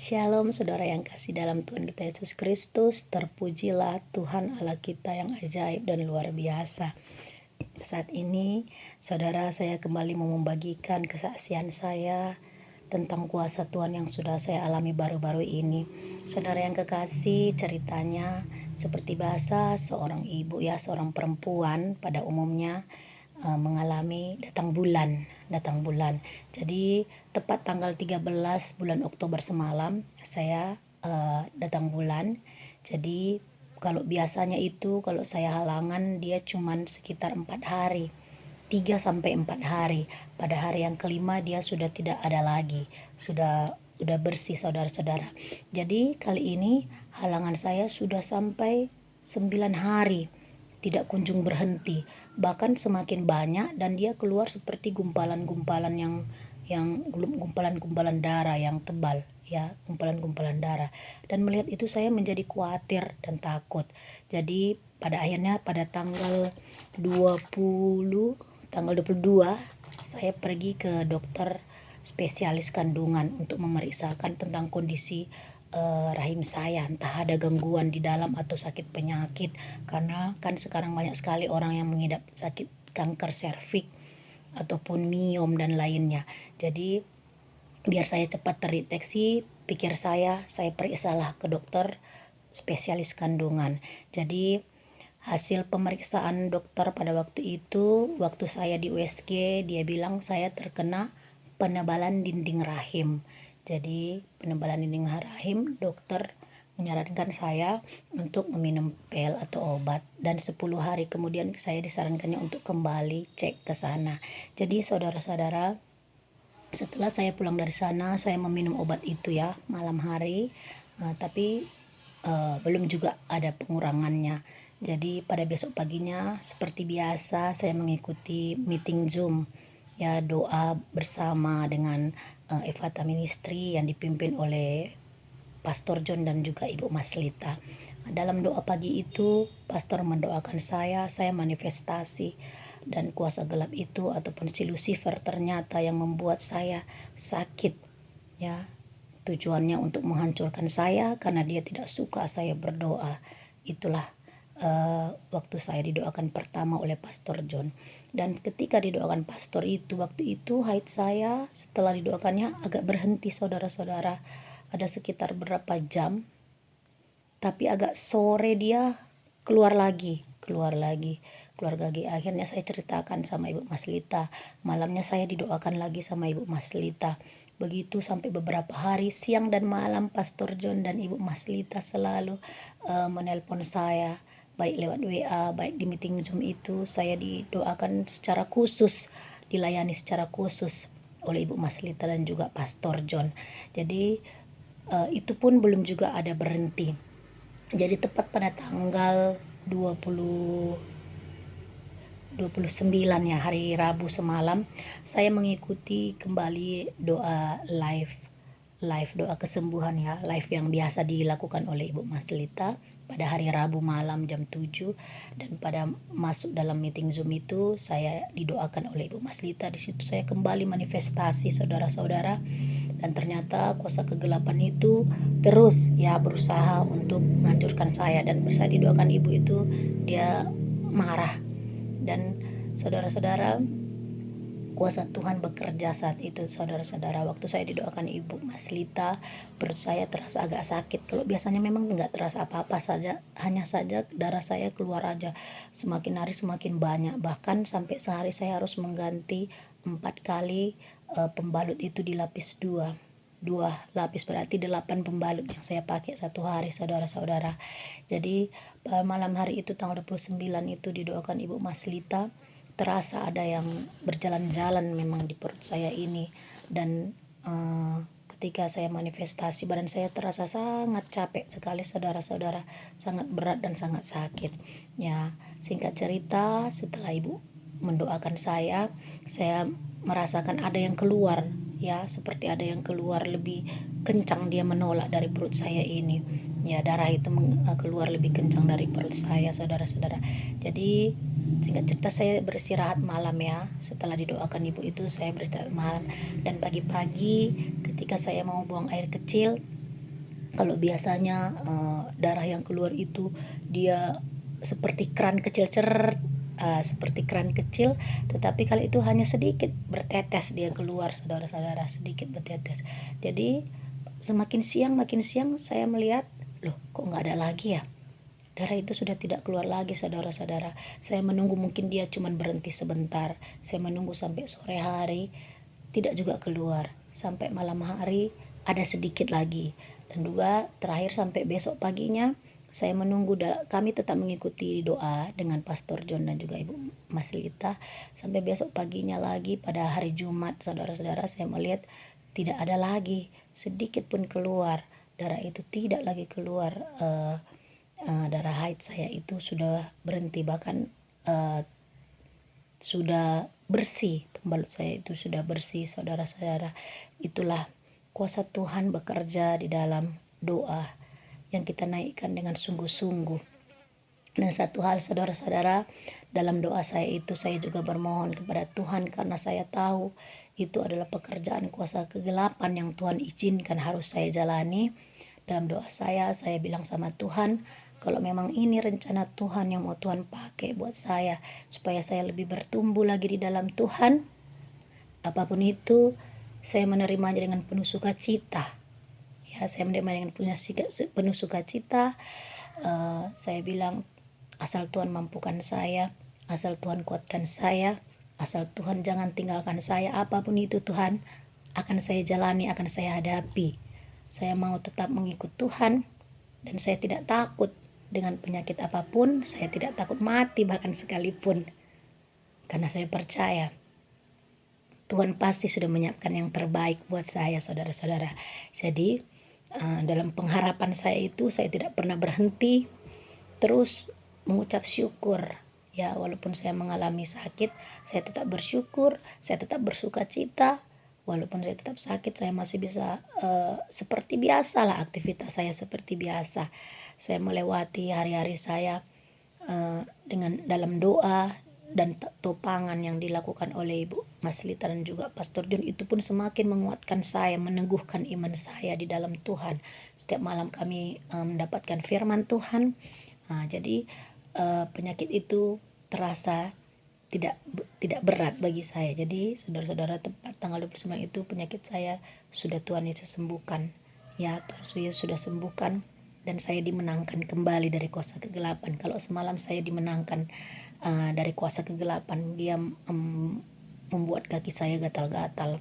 Shalom saudara yang kasih dalam Tuhan kita Yesus Kristus. Terpujilah Tuhan Allah kita yang ajaib dan luar biasa. Saat ini saudara, saya kembali mau membagikan kesaksian saya tentang kuasa Tuhan yang sudah saya alami baru-baru ini. Saudara yang kekasih, ceritanya seperti bahasa seorang ibu, seorang perempuan pada umumnya mengalami datang bulan. Jadi tepat tanggal 13 bulan Oktober semalam saya datang bulan. Jadi kalau biasanya itu kalau saya halangan dia cuman sekitar 4 hari, 3 sampai 4 hari. Pada hari yang kelima dia sudah tidak ada lagi, sudah bersih saudara-saudara. Jadi kali ini halangan saya sudah sampai 9 hari, tidak kunjung berhenti, bahkan semakin banyak, dan dia keluar seperti gumpalan-gumpalan gumpalan-gumpalan darah yang tebal, gumpalan-gumpalan darah. Dan melihat itu saya menjadi khawatir dan takut. Jadi pada akhirnya pada tanggal 22 saya pergi ke dokter spesialis kandungan untuk memeriksakan tentang kondisi rahim saya, entah ada gangguan di dalam atau sakit penyakit, karena kan sekarang banyak sekali orang yang mengidap sakit kanker serviks ataupun miom dan lainnya. Jadi biar saya cepat terdeteksi, pikir saya periksalah ke dokter spesialis kandungan. Jadi hasil pemeriksaan dokter pada waktu itu, waktu saya di USG, dia bilang saya terkena penebalan dinding rahim. Jadi penebalan dinding rahim, dokter menyarankan saya untuk meminum pil atau obat, dan 10 hari kemudian saya disarankannya untuk kembali cek ke sana. Jadi saudara-saudara, setelah saya pulang dari sana, saya meminum obat itu malam hari, tapi belum juga ada pengurangannya. Jadi pada besok paginya seperti biasa saya mengikuti meeting Zoom, doa bersama dengan Evata Ministry yang dipimpin oleh Pastor John dan juga Ibu Maslita. Dalam doa pagi itu, pastor mendoakan saya manifestasi, dan kuasa gelap itu ataupun si Lucifer ternyata yang membuat saya sakit, tujuannya untuk menghancurkan saya karena dia tidak suka saya berdoa. Itulah waktu saya didoakan pertama oleh Pastor John. Dan ketika didoakan pastor itu, waktu itu haid saya setelah didoakannya agak berhenti saudara-saudara, ada sekitar berapa jam, tapi agak sore dia keluar lagi. Akhirnya saya ceritakan sama Ibu Maslita, malamnya saya didoakan lagi sama Ibu Maslita. Begitu sampai beberapa hari, siang dan malam Pastor John dan Ibu Maslita selalu menelpon saya, baik lewat WA, baik di meeting Zoom itu. Saya didoakan secara khusus, dilayani secara khusus oleh Ibu Maslita dan juga Pastor John. Jadi itu pun belum juga ada berhenti. Jadi tepat pada tanggal 29 hari Rabu semalam, saya mengikuti kembali doa live doa kesembuhan, live yang biasa dilakukan oleh Ibu Maslita pada hari Rabu malam jam 7. Dan pada masuk dalam meeting Zoom itu saya didoakan oleh Ibu Maslita. Di situ saya kembali manifestasi saudara-saudara, dan ternyata kuasa kegelapan itu terus berusaha untuk menghancurkan saya. Dan saya didoakan ibu itu, dia marah. Dan saudara-saudara, kuasa Tuhan bekerja saat itu saudara-saudara. Waktu saya didoakan Ibu Maslita, perut saya terasa agak sakit. Kalau biasanya memang nggak terasa apa-apa saja, hanya saja darah saya keluar aja. Semakin hari semakin banyak, bahkan sampai sehari saya harus mengganti 4 kali pembalut itu dilapis 2 lapis, berarti 8 pembalut yang saya pakai satu hari saudara-saudara. Jadi malam hari itu tanggal 29 itu didoakan Ibu Maslita, terasa ada yang berjalan-jalan memang di perut saya ini. Dan ketika saya manifestasi, badan saya terasa sangat capek sekali saudara-saudara, sangat berat dan sangat sakit. Singkat cerita, setelah ibu mendoakan saya merasakan ada yang keluar, seperti ada yang keluar lebih kencang, dia menolak dari perut saya ini. Darah itu keluar lebih kencang dari perut saya saudara-saudara. Jadi singkat cerita saya beristirahat malam setelah didoakan ibu itu saya beristirahat malam. Dan pagi-pagi ketika saya mau buang air kecil, Kalau biasanya darah yang keluar itu dia seperti keran kecil seperti keran kecil, tetapi kalau itu hanya sedikit bertetes dia keluar, saudara-saudara, sedikit bertetes. Jadi makin siang saya melihat, loh kok nggak ada lagi ya? Darah itu sudah tidak keluar lagi, saudara-saudara. Saya menunggu, mungkin dia cuma berhenti sebentar. Saya menunggu sampai sore hari, tidak juga keluar. Sampai malam hari ada sedikit lagi. Dan juga terakhir sampai besok paginya, saya menunggu, kami tetap mengikuti doa dengan Pastor John dan juga Ibu Maslita. Sampai besok paginya lagi pada hari Jumat, saudara-saudara, saya melihat tidak ada lagi sedikit pun keluar. Darah itu tidak lagi keluar. Darah haid saya itu sudah berhenti, bahkan sudah bersih, pembalut saya itu sudah bersih, saudara-saudara. Itulah kuasa Tuhan bekerja di dalam doa yang kita naikkan dengan sungguh-sungguh. Dan satu hal, saudara-saudara, dalam doa saya itu saya juga bermohon kepada Tuhan, karena saya tahu itu adalah pekerjaan kuasa kegelapan yang Tuhan izinkan harus saya jalani. Dalam doa saya bilang sama Tuhan, kalau memang ini rencana Tuhan yang mau Tuhan pakai buat saya, supaya saya lebih bertumbuh lagi di dalam Tuhan, apapun itu, saya menerimanya dengan penuh sukacita. Ya, saya menerima dengan penuh sukacita. Saya bilang, asal Tuhan mampukan saya, asal Tuhan kuatkan saya, asal Tuhan jangan tinggalkan saya, apapun itu Tuhan, akan saya jalani, akan saya hadapi. Saya mau tetap mengikut Tuhan, dan saya tidak takut dengan penyakit apapun. Saya tidak takut mati bahkan sekalipun, karena saya percaya Tuhan pasti sudah menyiapkan yang terbaik buat saya, saudara-saudara. Jadi dalam pengharapan saya itu, saya tidak pernah berhenti, terus mengucap syukur. Ya, walaupun saya mengalami sakit, saya tetap bersyukur, saya tetap bersuka cita. Walaupun saya tetap sakit, saya masih bisa seperti biasa lah, aktivitas saya seperti biasa. Saya melewati hari-hari saya dengan dalam doa, dan topangan yang dilakukan oleh Ibu Maslita dan juga Pastor John itu pun semakin menguatkan saya, meneguhkan iman saya di dalam Tuhan. Setiap malam kami mendapatkan firman Tuhan. Jadi penyakit itu terasa tidak berat bagi saya. Jadi saudara-saudara, tepat tanggal 29 itu penyakit saya sudah Tuhan Yesus sembuhkan. Ya, Tuhan Yesus sudah sembuhkan, dan saya dimenangkan kembali dari kuasa kegelapan. Kalau semalam saya dimenangkan dari kuasa kegelapan, dia membuat kaki saya gatal-gatal.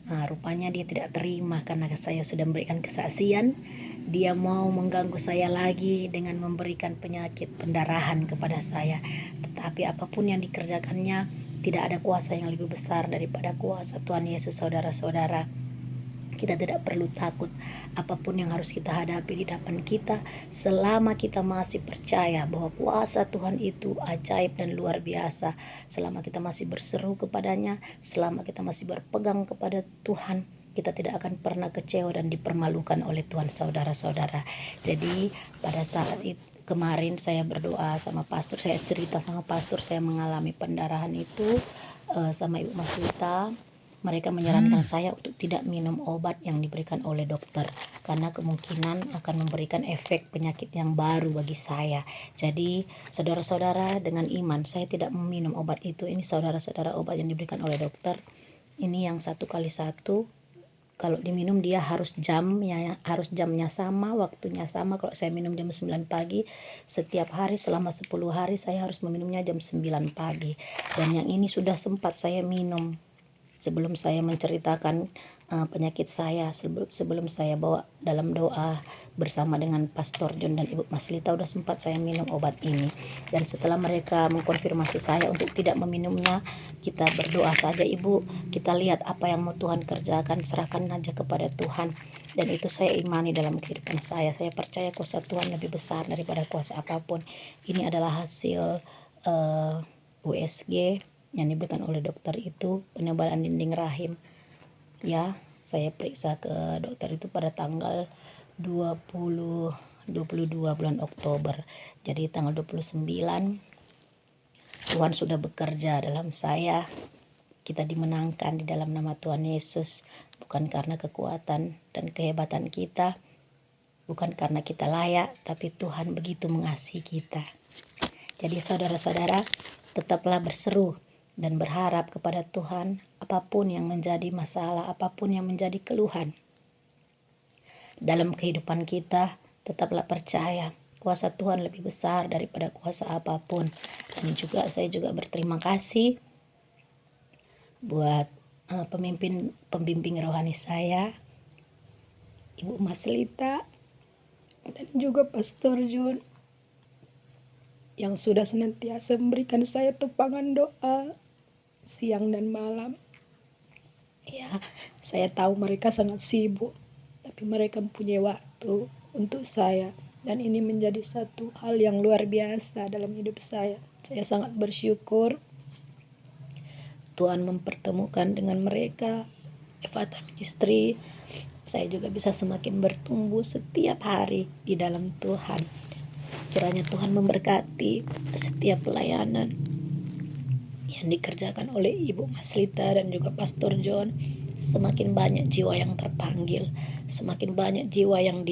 Rupanya dia tidak terima karena saya sudah memberikan kesaksian. Dia mau mengganggu saya lagi dengan memberikan penyakit pendarahan kepada saya. Tetapi apapun yang dikerjakannya, tidak ada kuasa yang lebih besar daripada kuasa Tuhan Yesus, saudara-saudara. Kita tidak perlu takut apapun yang harus kita hadapi di depan kita, selama kita masih percaya bahwa kuasa Tuhan itu ajaib dan luar biasa. Selama kita masih berseru kepadanya, selama kita masih berpegang kepada Tuhan, kita tidak akan pernah kecewa dan dipermalukan oleh Tuhan, saudara-saudara. Jadi pada saat itu kemarin saya berdoa sama pastor, saya cerita sama pastor saya mengalami pendarahan itu sama Ibu Maslita. Mereka menyarankan saya untuk tidak minum obat yang diberikan oleh dokter, karena kemungkinan akan memberikan efek penyakit yang baru bagi saya. Jadi saudara-saudara, dengan iman saya tidak meminum obat itu. Ini saudara-saudara, obat yang diberikan oleh dokter ini yang 1x1. Kalau diminum dia harus jamnya sama, waktunya sama. Kalau saya minum jam 9 pagi, setiap hari selama 10 hari saya harus meminumnya jam 9 pagi. Dan yang ini sudah sempat saya minum sebelum saya menceritakan penyakit saya, sebelum saya bawa dalam doa bersama dengan Pastor John dan Ibu Maslita, udah sempat saya minum obat ini. Dan setelah mereka mengkonfirmasi saya untuk tidak meminumnya, kita berdoa saja Ibu, kita lihat apa yang mau Tuhan kerjakan, serahkan aja kepada Tuhan. Dan itu saya imani dalam kehidupan saya percaya kuasa Tuhan lebih besar daripada kuasa apapun. Ini adalah hasil USG yang diberikan oleh dokter itu, penebalan dinding rahim. Ya, saya periksa ke dokter itu pada tanggal 22 bulan Oktober. Jadi tanggal 29 Tuhan sudah bekerja dalam saya. Kita dimenangkan di dalam nama Tuhan Yesus, bukan karena kekuatan dan kehebatan kita, bukan karena kita layak, tapi Tuhan begitu mengasihi kita. Jadi saudara-saudara, tetaplah berseru dan berharap kepada Tuhan apapun yang menjadi masalah, apapun yang menjadi keluhan dalam kehidupan kita. Tetaplah percaya kuasa Tuhan lebih besar daripada kuasa apapun. Dan juga saya juga berterima kasih buat pembimbing rohani saya, Ibu Maslita, dan juga Pastor John, yang sudah senantiasa memberikan saya topangan doa siang dan malam. Ya, saya tahu mereka sangat sibuk, tapi mereka mempunyai waktu untuk saya. Dan ini menjadi satu hal yang luar biasa dalam hidup saya. Saya sangat bersyukur Tuhan mempertemukan dengan mereka. Ephata Ministry, saya juga bisa semakin bertumbuh setiap hari di dalam Tuhan. Kiranya Tuhan memberkati setiap pelayanan yang dikerjakan oleh Ibu Maslita dan juga Pastor John. Semakin banyak jiwa yang terpanggil, semakin banyak jiwa yang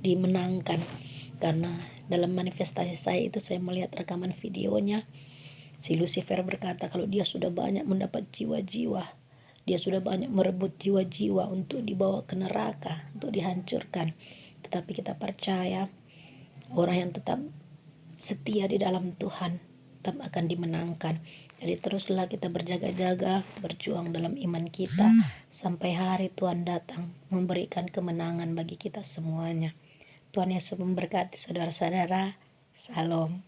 dimenangkan. Karena dalam manifestasi saya itu, saya melihat rekaman videonya. Si Lucifer berkata kalau dia sudah banyak mendapat jiwa-jiwa, dia sudah banyak merebut jiwa-jiwa untuk dibawa ke neraka, untuk dihancurkan. Tetapi kita percaya orang yang tetap setia di dalam Tuhan tetap akan dimenangkan. Jadi teruslah kita berjaga-jaga, berjuang dalam iman kita sampai hari Tuhan datang memberikan kemenangan bagi kita semuanya. Tuhan Yesus memberkati saudara-saudara. Salam.